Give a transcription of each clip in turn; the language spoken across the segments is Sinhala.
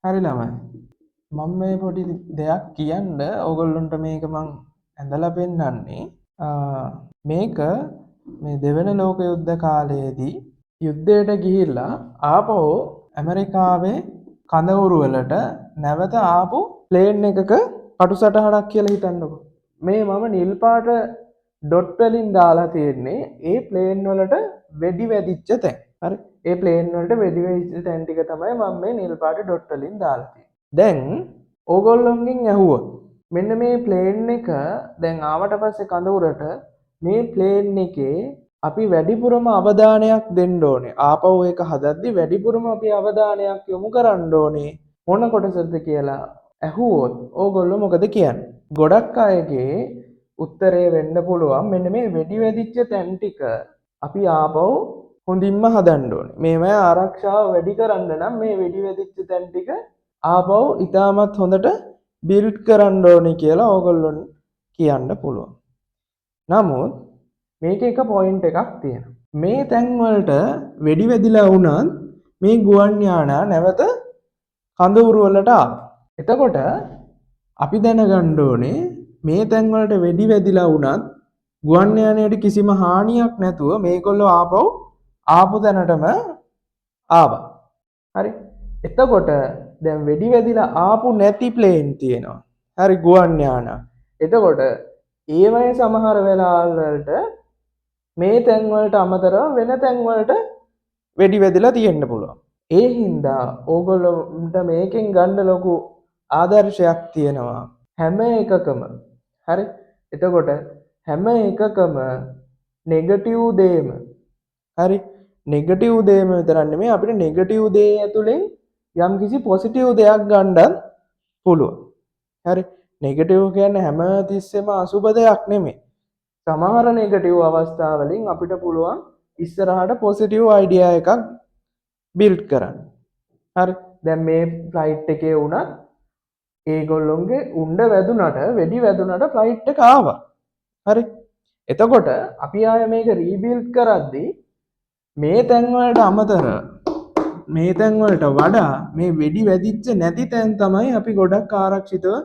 හරි ළමයි. මම මේ පොඩි දෙයක් කියන්න ඕගොල්ලන්ට මේක මං ඇඳලා පෙන්නන්නේ. මේක මේ දෙවන ලෝක යුද්ධ කාලයේදී යුද්ධයට ගිහිල්ලා ආපහු ඇමරිකාවේ කඳවුරු වලට නැවත ආපු ප්ලේන් එකක කටුසටහනක් කියලා හිතන්නකෝ. මේ මම නිල් පාට ඩොට් වලින් දාලා තියෙන්නේ ඒ ප්ලේන් වලට වෙඩි වැදිච්ච තැන්. හරි. ඒ ප්ලේන් වලට වෙඩි වැදිච්ච තැන් ටික තමයි මම මේ නිල් පාට ඩොට් වලින් දාලා තියෙන්නේ. දැන් ඕගොල්ලොන්ගෙන් ඇහුවොත් මෙන්න මේ ප්ලේන් එක දැන් ආවට පස්සේ කඳවුරට මේ ප්ලේන් එකේ අපි වැඩිපුරම අවධානයක් දෙන්න ඕනේ. ආපහු ඒක හදද්දි වැඩිපුරම අපි අවධානයක් යොමු කරන්න ඕනේ මොන කොටසද කියලා ඇහුවොත් ඕගොල්ලෝ මොකද කියන්නේ? ගොඩක් අයගේ උත්තරේ වෙන්න පුළුවන් මෙන්න මේ වෙඩි වැදිච්ච තැන් ටික අපි ආපහු හොඳින්ම හදන්න ඕනේ. මේවා ආරක්ෂාව වැඩි කරන්න නම් මේ වෙඩි වැදිච්ච තැන් ටික ආපහු ඉතාමත් හොඳට බිල්ඩ් කරන්න ඕනේ කියලා ඕගොල්ලොන් කියන්න පුළුවන්. නමුත් මේකේ එක පොයින්ට් එකක් තියෙනවා. මේ තැන් වලට වෙඩි වැදිලා වුණත් මේ ගුවන් යානා නැවත කඳවුරු වලට ආවා. එතකොට අපි දැනගන්න ඕනේ මේ තැන් වලට වෙඩි වැදිලා වුණත් ගුවන් යානයට කිසිම හානියක් නැතුව මේගොල්ලෝ ආපු තැනටම ආවා. හරි. එතකොට දැන් වෙඩි වැදිලා ආපු නැති ප්ලේන් තියෙනවා. හරි ගුවන් යානා. එතකොට ඒවයේ සමහර වෙලාවල් වලට මේ තැන් වලට අමතරව වෙන තැන් වලට වෙඩි වැදිලා තියෙන්න පුළුවන්. ඒ හින්දා ඕගොල්ලොන්ට මේකෙන් ගන්න ලොකු ආදර්ශයක් තියෙනවා. හැම එකකම හරි. එතකොට හැම එකකම නෙගටිව් දේම හරි නෙගටිව් දේම විතරක් නෙමෙයි අපිට නෙගටිව් දේ ඇතුලෙන් යම්කිසි පොසිටිව් දෙයක් ගන්නත් පුළුවන්. හරි. නෙගටිව් කියන්නේ හැම තිස්සෙම අසුබ දෙයක් නෙමෙයි. සමහර නෙගටිව් අවස්ථාවලින් අපිට පුළුවන් ඉස්සරහට පොසිටිව් අයිඩියා එකක් බිල්ඩ් කරන්න. හරි. දැන් මේ ෆ්ලයිට් එකේ වුණත් ඒගොල්ලොන්ගේ උණ්ඩ වැදුනට වෙඩි වැදුනට ෆ්ලයිට් එක ආවා. හරි. එතකොට අපි ආය මේක රීබිල්ඩ් කරද්දී මේ තැන් වලට අමතර මේ තැන් වලට වඩා මේ වෙඩි වැදිච්ච නැති තැන් තමයි අපි ගොඩක් ආරක්ෂිතව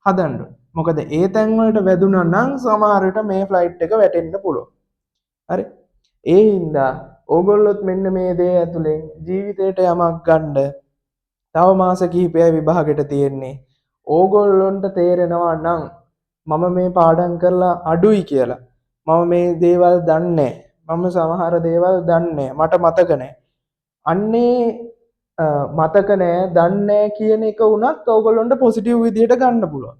හදන්න ඕනේ. මොකද ඒ තැන් වලට වැදුනා නම් සමහර විට මේ ෆ්ලයිට් එක වැටෙන්න පුළුවන්. හරි. ඒ හින්දා ඕගොල්ලොත් මෙන්න මේ දේ ඇතුලෙන් ජීවිතේට යමක් ගන්න තව මාස කිහිපයක් විභාගෙට තියෙන්නේ. ඕගොල්ලොන්ට තේරෙනවා නම් මම මේ පාඩම් කරලා අඩුයි කියලා. මම මේ දේවල් දන්නේ මම සමහර දේවල් දන්නේ මට මතක නැහැ. අන්නේ මතක නැහැ දන්නේ කියන එක උනත් ඕගොල්ලොන්ට පොසිටිව් විදියට ගන්න පුළුවන්.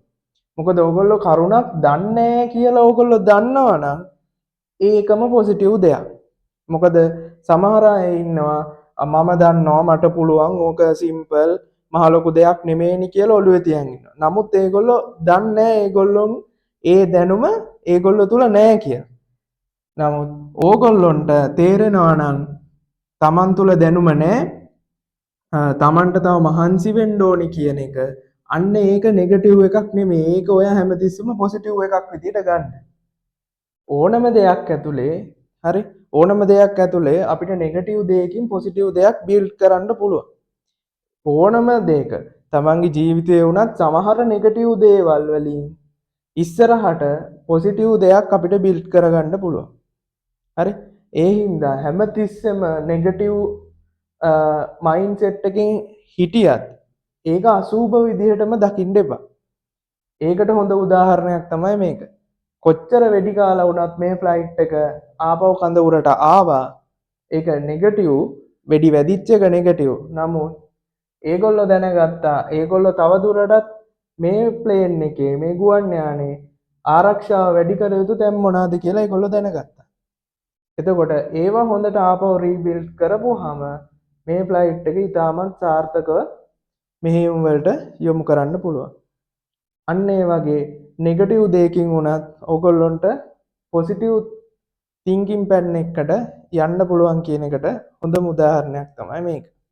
මොකද ඕගොල්ලෝ කරුණක් දන්නේ කියලා ඕගොල්ලෝ දන්නවනම් ඒකම පොසිටිව් දෙයක්. මොකද සමහර අය ඉන්නවා මම දන්නවා මට පුළුවන් ඕක සිම්පල් මහ ලොකු දෙයක් නෙමෙයිනි කියලා ඔළුවේ තියන් ඉන්නවා. නමුත් ඒගොල්ලෝ දන්නේ ඒගොල්ලොන් ඒ දැනුම ඒගොල්ලෝ තුල නැහැ කියලා. නමුත් ඕගොල්ලොන්ට තේරෙනවා නම් තමන් තුල දැනුම නැහැ තමන්ට තව මහන්සි වෙන්න ඕනි කියන එක අන්න ඒක නෙගටිව් එකක් නෙමෙයි. ඒක ඔයා හැමතිස්සෙම පොසිටිව් එකක් විදියට ගන්න. ඕනම දෙයක් ඇතුලේ හරි ඕනම දෙයක් ඇතුලේ අපිට නෙගටිව් දෙයකින් පොසිටිව් දෙයක් බිල්ඩ් කරන්න පුළුවන්. ඕනම දෙයක තමන්ගේ ජීවිතේ වුණත් සමහර නෙගටිව් දේවල් වලින් ඉස්සරහට පොසිටිව් දෙයක් අපිට බිල්ඩ් කරගන්න පුළුවන්. හරි. ඒ හින්දා හැමතිස්සෙම නෙගටිව් මයින්ඩ්සෙට් එකකින් හිටියත් ඒක අසුබ විදිහටම දකින්න එපා. ඒකට හොඳ උදාහරණයක් තමයි මේක. කොච්චර වෙඩි කාලා වුණත් මේ ෆ්ලයිට් එක ආපහු කඳවුරට ආවා. ඒක නෙගටිව් වෙඩි වැදිච්ච එක නෙගටිව්. නමුත් ඒගොල්ලෝ දැනගත්තා ඒගොල්ලෝ තවදුරටත් මේ ප්ලේන් එකේ මේ ගුවන් යානේ ආරක්ෂාව වැඩි කර යුතු තැන් මොනවාද කියලා ඒගොල්ලෝ දැනගත්තා. එතකොට ඒවා හොඳට ආපහු රීබිල්ඩ් කරපුවාම මේ ෆ්ලයිට් එක ඉතාමත් සාර්ථකව මෙහෙයුම් වලට යොමු කරන්න පුළුවන්. අන්න ඒ වගේ නෙගටිව් දෙයකින් වුණත් ඕගොල්ලොන්ට පොසිටිව් තින්කින් පැටර්න් එකකට යන්න පුළුවන් කියන එකට හොඳම උදාහරණයක් තමයි මේක.